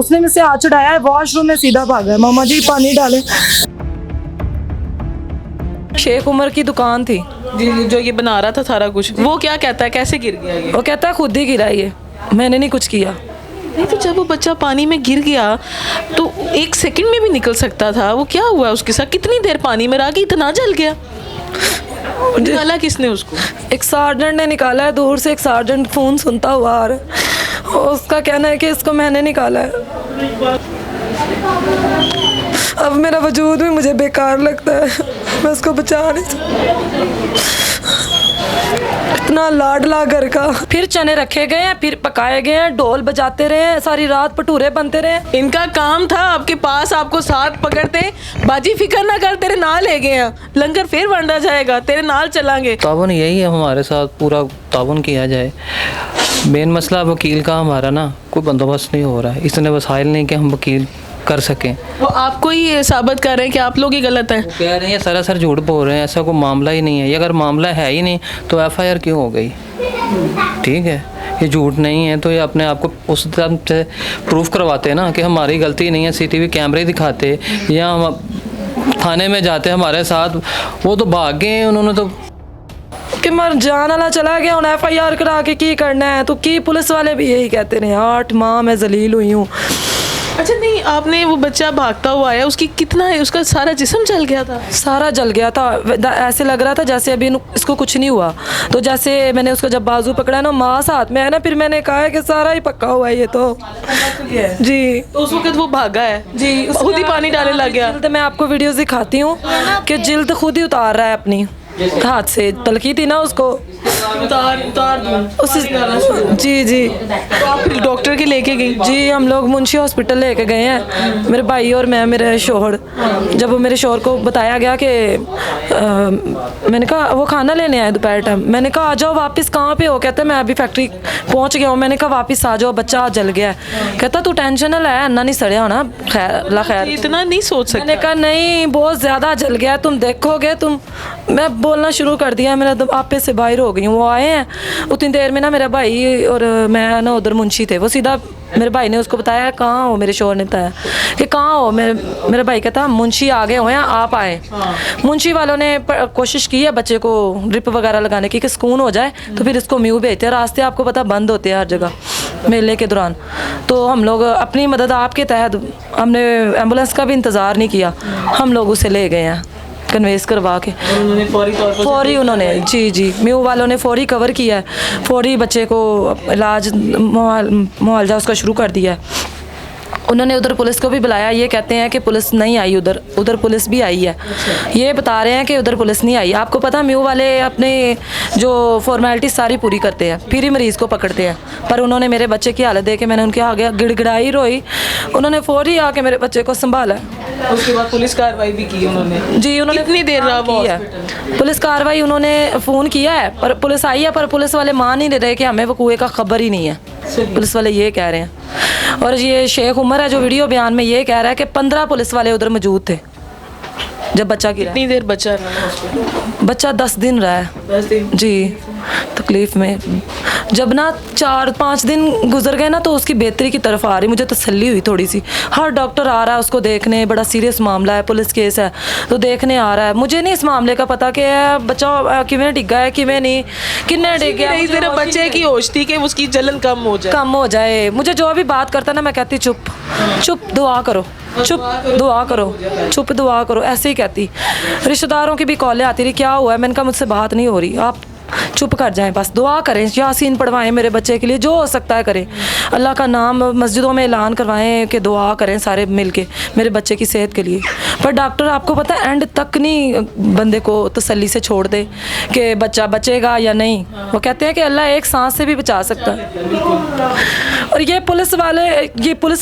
उसने मुझसे हाथ छुड़ाया है, वॉशरूम में सीधा भागा है, मामा जी पानी डाले। शेख उमर की दुकान थी जी, जो ये बना रहा था सारा कुछ, वो क्या कहता है, कैसे गिर गया ये? वो कहता है खुद ही गिरा ये, मैंने नहीं कुछ किया। नहीं तो जब वो बच्चा पानी में गिर गया तो 1 सेकंड में भी निकल सकता था, वो क्या हुआ उसके साथ? कितनी देर पानी में रह के इतना जल गया? निकाला किसने उसको? एक सार्जेंट ने निकाला है, दूर से एक सार्जेंट फोन सुनता हुआ आ रहा है, उसका कहना है कि इसको मैंने निकाला है। अब मेरा वजूद भी मुझे बेकार लगता है, मैं उसको बचा नहीं सकती। इतना लाडला घर का। फिर चने रखे गए हैं, फिर पकाए गए हैं, ढोल बजाते रहे हैं, सारी रात भटूरे बनते रहे। इनका काम था आपके पास, आपको साथ पकड़ते, बाजी फिक्र ना कर, तेरे नाल ले गए हैं, लंगर फिर वंडा जाएगा, तेरे नाल चलांगे। ताउन यही है हमारे साथ, पूरा ताउन किया जाए। मेन मसला वकील का हमारा ना कोई बंदोबस्त नहीं हो रहा है, इतने वसाइल नहीं कि हम वकील कर सकें। वो आपको ही साबित कर रहे हैं कि आप लोग ही गलत हैं। कह रहे हैं सरासर झूठ बोल रहे हैं, ऐसा कोई मामला ही नहीं है। ये अगर मामला है ही नहीं तो एफआईआर क्यों हो गई? ठीक है, ये झूठ नहीं है तो ये अपने आप को उस तरह से प्रूफ करवाते हैं ना कि हमारी गलती नहीं है, सीसीटीवी कैमरे दिखाते, या हम थाने में जाते हमारे साथ, वो तो भाग गए, उन्होंने तो कि मर जान वाला चला गया, उन्हें एफआईआर करा के की करना है? तो की पुलिस वाले भी यही कहते रहे, 8 माह मैं जलील हुई हूँ। अच्छा नहीं, आपने वो बच्चा भागता हुआ आया, उसकी कितना है, उसका सारा जिस्म जल गया था? सारा जल गया था, ऐसे लग रहा था जैसे अभी इसको कुछ नहीं हुआ। तो जैसे मैंने उसको जब बाजू पकड़ा ना, माँ साथ में है ना, फिर मैंने कहा है कि सारा ही पक्का हुआ है ये तो। जी, तो उस वक्त वो भागा है जी, खुद ही पानी डालने लग गया। जिल्द मैं आपको वीडियोस दिखाती हूँ कि जिल्द खुद ही उतार रहा है अपनी हाथ से, तलकी थी ना उसको उतार दूं उस। जी जी, तो आप फिर डॉक्टर के लेके गई? जी, हम लोग मुंशी हॉस्पिटल लेके गए हैं, मेरे भाई और मैं, मेरे शोहर। जब मेरे शोहर को बताया गया कि मैंने कहा वो खाना लेने आए दोपहर टाइम, मैंने कहा आ जाओ वापस। कहाँ पे हो? कहते मैं अभी फैक्ट्री पहुँच गया हूँ। मैंने कहा वापस आ जाओ, बच्चा जल गया है। कहता तू टेंशन ना ले, अन्ना नहीं सड़िया होना, खैर अल्लाह खैर। इतना नहीं सोच सकते। मैंने कहा नहीं, बहुत ज़्यादा जल गया, तुम देखोगे तुम। मैं बोलना शुरू कर दिया, मेरा आपे से बाहर हो गई हूँ। वो आए हैं उतनी देर में ना, मेरा भाई और मैं ना उधर मुंशी थे, वो सीधा मेरे भाई ने उसको बताया कहाँ हो, मेरे शोहर ने बताया कि कहाँ हो। मेरा भाई कहता मुंशी आ गए हुए हैं, आप आए। मुंशी वालों ने कोशिश की है बच्चे को ड्रिप वगैरह लगाने की कि सुकून हो जाए, तो फिर इसको म्यू भेजते हैं। रास्ते आपको पता बंद होते हैं हर जगह मेले के दौरान। तो हम लोग अपनी मदद आपके तहत, हमने एम्बुलेंस का भी इंतज़ार नहीं किया, हम लोग उसे ले गए हैं कन्वेस करवा के। उन्होंने फौरी उन्होंने जी म्यू वालों ने फौरी कवर किया है, फौरी बच्चे को इलाज मुआवजा उसका शुरू कर दिया है। उन्होंने उधर पुलिस को भी बुलाया, ये कहते हैं कि पुलिस नहीं आई, उधर पुलिस भी आई है। ये बता रहे हैं कि उधर पुलिस नहीं आई। आपको पता म्यू वाले अपने जो फॉर्मेलिटी सारी पूरी करते हैं, फिर ही मरीज़ को पकड़ते हैं। पर उन्होंने मेरे बच्चे की हालत देख के, मैंने उनके आगे गिड़गिड़ाई रोई, उन्होंने फौरी आके मेरे बच्चे को संभाला। उसके बाद पुलिस कार्रवाई भी की उन्होंने? जी, उन्होंने कितनी देर रहा वो है पुलिस कार्रवाई? उन्होंने फ़ोन किया है पर पुलिस आई है, पर पुलिस वाले मान ही नहीं रहे कि हमें वो कुएं का खबर ही नहीं है, पुलिस वाले ये कह रहे हैं। और ये शेख उमर है जो वीडियो बयान में ये कह रहा है कि 15 पुलिस वाले उधर मौजूद थे जब बच्चा गिरा। कितनी देर बच्चा रहा? बच्चा 10 दिन रहा है। 10 दिन? जी, तकलीफ़ में। जब ना 4-5 दिन गुजर गए ना, तो उसकी बेहतरी की तरफ आ रही, मुझे तसल्ली हुई थोड़ी सी। हर डॉक्टर आ रहा है उसको देखने, बड़ा सीरियस मामला है, पुलिस केस है, तो देखने आ रहा है। मुझे नहीं इस मामले का पता कि बच्चा किवें डिग्गा है किवें नहीं, किन्ने डिग गया। नहीं, सिर्फ बच्चे की होश थी कि उसकी जलन कम हो जाए। मुझे जो भी बात करता ना, मैं कहती चुप चुप दुआ करो, चुप दुआ करो, चुप दुआ करो, ऐसे ही कहती। रिश्तेदारों की भी कॉलें आती रही, क्या हुआ है? मैंने कहा मुझसे बात नहीं हो रही, आप चुप कर जाएं, बस दुआ करें, यासीन पढ़वाएं मेरे बच्चे के लिए, जो हो सकता है करें। अल्लाह का नाम मस्जिदों में ऐलान करवाएं कि दुआ करें सारे मिल के मेरे बच्चे की सेहत के लिए। पर डॉक्टर आपको पता है एंड तक नहीं बंदे को तसल्ली से छोड़ दे कि बच्चा बचेगा या नहीं। वो कहते हैं कि अल्लाह एक सांस से भी बचा सकता है। और ये पुलिस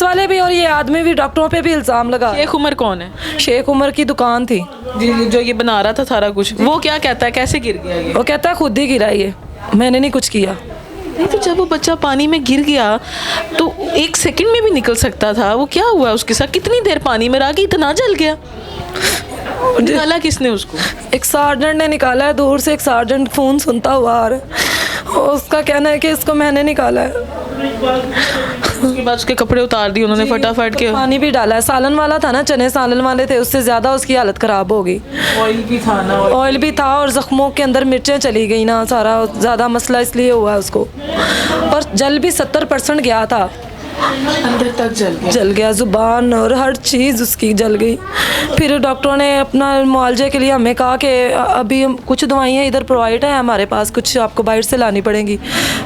वाले भी और ये आदमी भी डॉक्टरों पे भी इल्ज़ाम लगा। शेख उमर कौन है? शेख उमर की दुकान थी जो ये बना रहा था सारा कुछ, वो क्या कहता है, कैसे गिर गया ये? वो कहता है खुद ही गिरा ये, मैंने नहीं कुछ किया। नहीं तो जब वो बच्चा पानी में गिर गया तो 1 सेकंड में भी निकल सकता था, वो क्या हुआ उसके साथ? कितनी देर पानी में रह के इतना जल गया? निकाला किसने उसको? एक सार्जेंट ने निकाला है, दूर से एक सार्जेंट फ़ोन सुनता हुआ आ रहा है, उसका कहना है कि इसको मैंने निकाला है। उसके बाद उसके कपड़े उतार दिए उन्होंने फटाफट के। पानी भी डाला है, सालन वाला था ना, चने सालन वाले थे, उससे ज़्यादा उसकी हालत ख़राब हो गई। ऑयल भी था ना, ऑयल भी था और ज़ख्मों के अंदर मिर्चें चली गई ना, सारा ज़्यादा मसला इसलिए हुआ है उसको। और जल भी 70% गया था, अंदर तक जल गया, ज़ुबान और हर चीज़ उसकी जल गई। फिर डॉक्टरों ने अपना मुआवजे के लिए हमें कहा कि अभी हम कुछ दवाइयाँ इधर प्रोवाइड है हमारे पास, कुछ आपको बाहर से लानी पड़ेंगी।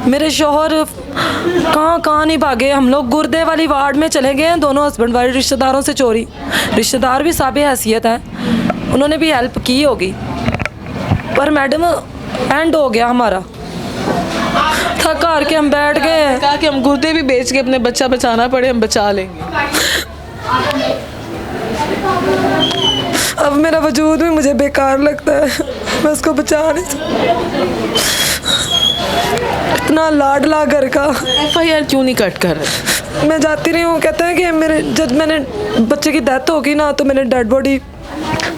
मेरे शौहर कहाँ नहीं भागे, हम लोग गुर्दे वाली वार्ड में चले गए हैं, दोनों हस्बैंड वाइफ, रिश्तेदारों से चोरी। रिश्तेदार भी साबित हैसियत है, उन्होंने भी हेल्प की होगी, पर मैडम एंड हो गया हमारा। थक हार के हम बैठ गए हैं। कहा कि हम गुर्दे भी बेच के अपने बच्चा बचाना पड़े हम बचा लेंगे। अब मेरा वजूद भी मुझे बेकार लगता है, मैं उसको बचा नहीं सकती। इतना लाडला घर का। FIR क्यों नहीं कट कर रहे? मैं जाती रही हूँ, कहते हैं कि मेरे जब मैंने बच्चे की डेथ होगी ना तो मैंने डेड बॉडी,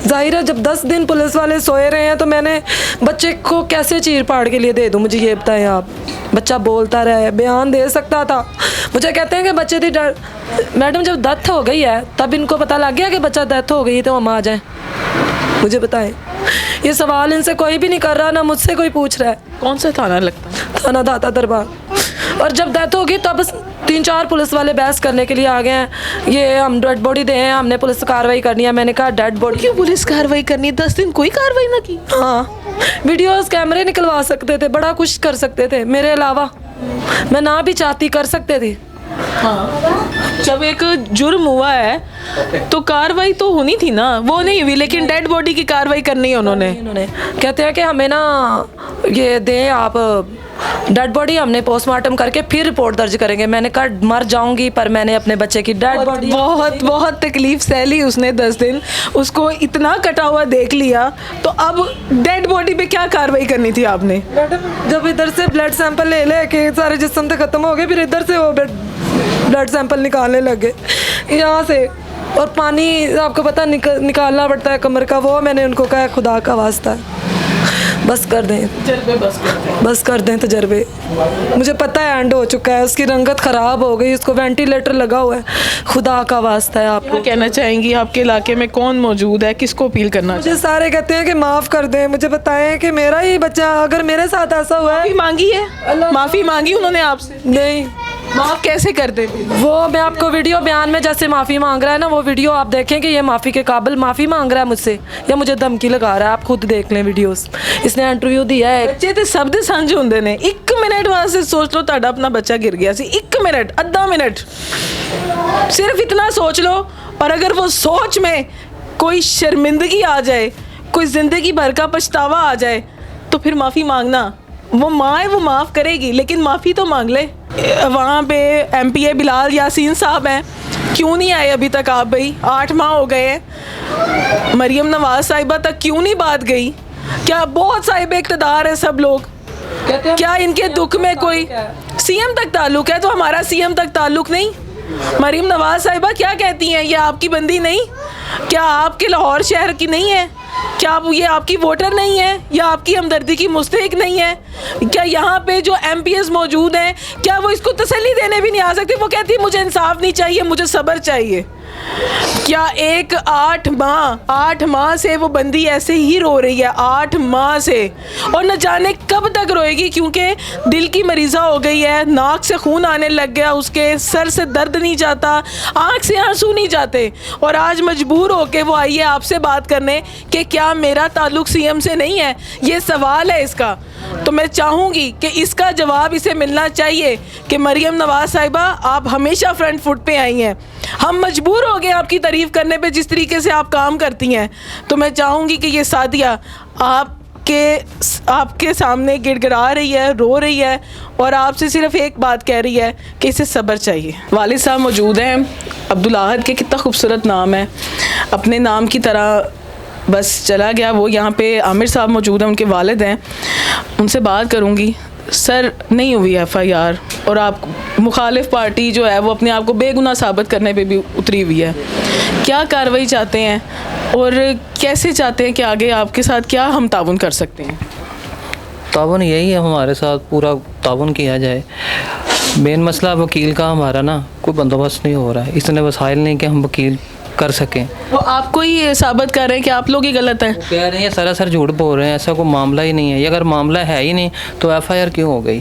जाहिर है जब 10 दिन पुलिस वाले सोए रहे हैं तो मैंने बच्चे को कैसे चीर फाड़ के लिए दे दूँ, मुझे ये बताएं आप। बच्चा बोलता रहे, बयान दे सकता था। मुझे कहते हैं कि बच्चे की मैडम जब डेथ हो गई है तब इनको पता लग गया कि बच्चा डेथ हो गई है तो हम आ जाएं, मुझे बताएं। ये सवाल इनसे कोई भी नहीं कर रहा, ना मुझसे कोई पूछ रहा है। कौन सा थाना लगता है? थाना दाता दरबार। और जब डेथ होगी तब 3-4 पुलिस वाले बहस करने के लिए आ गए हैं, ये हम डेड बॉडी दे हैं, हमने पुलिस कार्रवाई करनी है। मैंने कहा डेड बॉडी क्यों पुलिस कार्रवाई करनी? 10 दिन कोई कार्रवाई ना की? हाँ, वीडियोस कैमरे निकलवा सकते थे, बड़ा कुछ कर सकते थे, मेरे अलावा मैं ना भी चाहती कर सकते थे। हाँ, जब एक जुर्म हुआ है तो कार्रवाई तो होनी थी ना, वो नहीं हुई, लेकिन डेड बॉडी की कार्रवाई करनी है उन्होंने। कहते हैं कि हमें ना ये दें आप डेड बॉडी, हमने पोस्टमार्टम करके फिर रिपोर्ट दर्ज करेंगे। मैंने कहा मर जाऊंगी पर मैंने अपने बच्चे की डेड बॉडी। बहुत तकलीफ सहली उसने 10 दिन, उसको इतना कटा हुआ देख लिया, तो अब डेड बॉडी पे क्या कार्रवाई करनी थी आपने? जब इधर से ब्लड सैंपल ले के सारे जिस्म से ख़त्म हो गए, फिर इधर से वो ब्लड सैंपल निकालने लगे यहाँ से, और पानी आपको पता निकालना पड़ता है कमर का, वो मैंने उनको कहा खुदा का वास्ता है बस कर दें, बस कर दें तजर्बे। मुझे पता है एंड हो चुका है, उसकी रंगत ख़राब हो गई, उसको वेंटिलेटर लगा हुआ है, खुदा का वास्ता है। आपको क्या कहना चाहेंगी? आपके इलाके में कौन मौजूद है, किसको अपील करना? मुझे सारे कहते हैं कि माफ़ कर दें, मुझे बताएं कि मेरा ही बच्चा, अगर मेरे साथ ऐसा हुआ है। माफ़ी मांगी है? माफ़ी मांगी उन्होंने आपसे? नहीं, माफ़ कैसे कर दे? वो मैं आपको वीडियो बयान में जैसे माफ़ी मांग रहा है ना, वो वीडियो आप देखें कि ये माफ़ी के काबिल माफ़ी मांग रहा है मुझसे या मुझे धमकी लगा रहा है। आप खुद देख लें वीडियोस, इसने इंटरव्यू दिया है। बच्चे तो शब्द सांझे होंगे ने। 1 मिनट वास्ते सोच लो तुहाडा अपना बच्चा गिर गया सी, 1 मिनट, आधा मिनट, सिर्फ इतना सोच लो। और अगर वो सोच में कोई शर्मिंदगी आ जाए, कोई ज़िंदगी भर का पछतावा आ जाए, तो फिर माफ़ी मांगना, वो माँ है वो माफ़ करेगी, लेकिन माफ़ी तो मांग ले। वहाँ पे MPA बिलाल यासीन साहब हैं, क्यों नहीं आए अभी तक आप? भाई 8 माह हो गए हैं। मरियम नवाज साहिबा तक क्यों नहीं बात गई? क्या बहुत साहिब इक़्तिदार है सब लोग, क्या इनके दुख में कोई CM तक ताल्लुक़ है तो हमारा CM तक ताल्लुक़ नहीं? मरियम नवाज साहिबा क्या कहती हैं, ये आपकी बंदी नहीं? क्या आपके लाहौर शहर की नहीं है? क्या ये आपकी वोटर नहीं है या आपकी हमदर्दी की मुस्तहिक नहीं है? क्या यहाँ पे जो MPs मौजूद हैं, क्या वो इसको तसल्ली देने भी नहीं आ सकती? वो कहती है मुझे इंसाफ नहीं चाहिए, मुझे सब्र चाहिए। क्या 8 माह से वो बंदी ऐसे ही रो रही है? 8 माह से, और न जाने कब तक रोएगी, क्योंकि दिल की मरीज़ा हो गई है, नाक से खून आने लग गया, उसके सर से दर्द नहीं जाता, आँख से आंसू नहीं जाते, और आज मजबूर होके वो आई है आपसे बात करने कि क्या मेरा ताल्लुक़ CM से नहीं है? ये सवाल है इसका। तो मैं चाहूँगी कि इसका जवाब इसे मिलना चाहिए कि मरियम नवाज साहिबा, आप हमेशा फ्रंट फुट पे आई हैं, हम मजबूर हो गए आपकी तारीफ़ करने पे जिस तरीके से आप काम करती हैं। तो मैं चाहूँगी कि ये सादिया आपके सामने गिड़गिड़ा रही है, रो रही है, और आपसे सिर्फ एक बात कह रही है कि इसे सब्र चाहिए। वालिद साहब मौजूद हैं, अब्दुल अहद के, कितना खूबसूरत नाम है, अपने नाम की तरह बस चला गया वो। यहाँ पे आमिर साहब मौजूद हैं, उनके वालिद हैं, उनसे बात करूँगी। सर, नहीं हुई FIR और आप मुखालिफ पार्टी जो है वो अपने आप को बेगुनाह साबित करने पे भी उतरी हुई है, क्या कार्रवाई चाहते हैं और कैसे चाहते हैं कि आगे आपके साथ क्या हम ताउन कर सकते हैं? ताउन यही है, हमारे साथ पूरा ताउन किया जाए। मेन मसला वकील का हमारा ना कोई बंदोबस्त नहीं हो रहा है, इतने वसाइल नहीं कि हम वकील कर सकें। वो आपको ही साबित कर रहे हैं कि आप लोग ही गलत हैं। कह रहे हैं सरासर झूठ बोल रहे हैं, ऐसा कोई मामला ही नहीं है। ये अगर मामला है ही नहीं तो एफआईआर क्यों हो गई?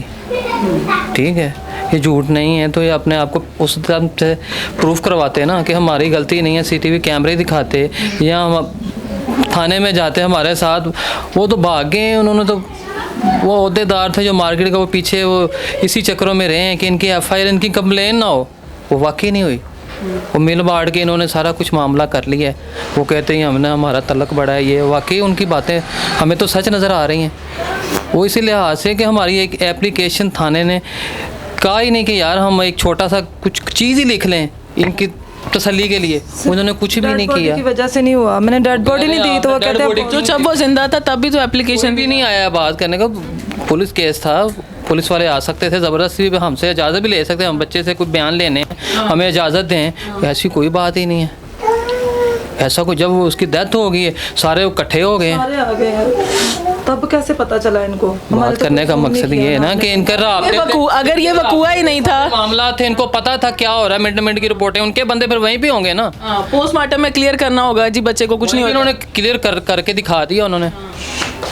ठीक है, ये झूठ नहीं है तो ये अपने आप को उस तरह से प्रूफ करवाते हैं ना कि हमारी गलती नहीं है। सीसीटीवी कैमरे दिखाते या हम थाने में जाते हमारे साथ, वो तो भाग गए। उन्होंने तो वो अहदेदार थे जो मार्केट का, वो पीछे वो इसी चक्रों में रहे हैं कि इनकी एफआईआर, इनकी कंप्लेन ना हो। वो वाकई नहीं हुई, वो मिल बांट के इन्होंने सारा कुछ मामला कर लिया है। वो कहते हैं हमने हमारा तलक बढ़ा है, ये वाकई उनकी बातें हमें तो सच नज़र आ रही हैं। वो इसी लिहाज से कि हमारी एक एप्लीकेशन थाने ने कहा ही नहीं कि यार हम एक छोटा सा कुछ चीज़ ही लिख लें इनकी तसल्ली के लिए, उन्होंने कुछ भी नहीं किया। की वजह से नहीं हुआ, मैंने डेड बॉडी नहीं दी तो वो कहते हैं तो जब वो जिंदा था तब भी तो एप्लीकेशन भी नहीं आया बात करने का। पुलिस केस था, पुलिस वाले आ सकते थे, ज़बरदस्ती भी हमसे इजाज़त भी ले सकते हैं, हम बच्चे से कोई बयान लेने हमें इजाज़त दें, ऐसी कोई बात ही नहीं है। ऐसा कोई, जब वो उसकी डेथ हो गई है सारे इकट्ठे हो गए हैं। सारे आ गए हैं, तब कैसे पता चला इनको? बात करने का मकसद ये है ना कि इनका अगर ये वकूआ ही नहीं था, मामला थे, इनको पता था क्या हो रहा है, मिनट मिनट की रिपोर्टें, उनके बंदे फिर वहीं पे होंगे ना। पोस्टमार्टम में क्लियर करना होगा जी बच्चे को कुछ नहीं हुआ। उन्होंने क्लियर करके दिखा दिया उन्होंने।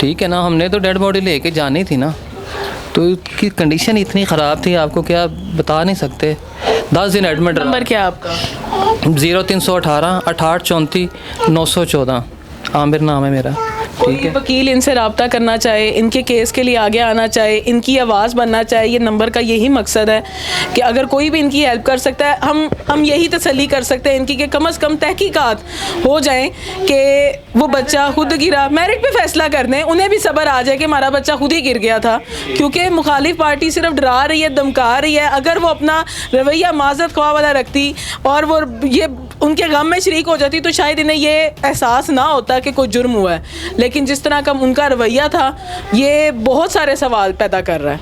ठीक है ना, हमने तो डेड बॉडी लेके जानी थी ना, तो उसकी कंडीशन इतनी ख़राब थी आपको क्या बता नहीं सकते। 10 दिन एडमिट। नंबर क्या है आपका? 0318 68 34 914 आमिर नाम है मेरा। कोई वकील इनसे रब्ता करना चाहे, इनके केस के लिए आगे आना चाहे, इनकी आवाज़ बनना चाहे, ये नंबर का यही मकसद है कि अगर कोई भी इनकी हेल्प कर सकता है, हम यही तसल्ली कर सकते हैं इनकी कि कम से कम तहकीकात हो जाएं कि वो बच्चा खुद गिरा, मेरिट पे फैसला कर दें, उन्हें भी सब्र आ जाए कि हमारा बच्चा खुद ही गिर गया था। क्योंकि मुखालिफ पार्टी सिर्फ डरा रही है, धमका रही है। अगर वो अपना रवैया माजरत ख्वाह वाला रखती और वो ये उनके गम में शरीक हो जाती तो शायद इन्हें ये एहसास ना होता कि कोई जुर्म हुआ है। लेकिन जिस तरह का उनका रवैया था, ये बहुत सारे सवाल पैदा कर रहा है।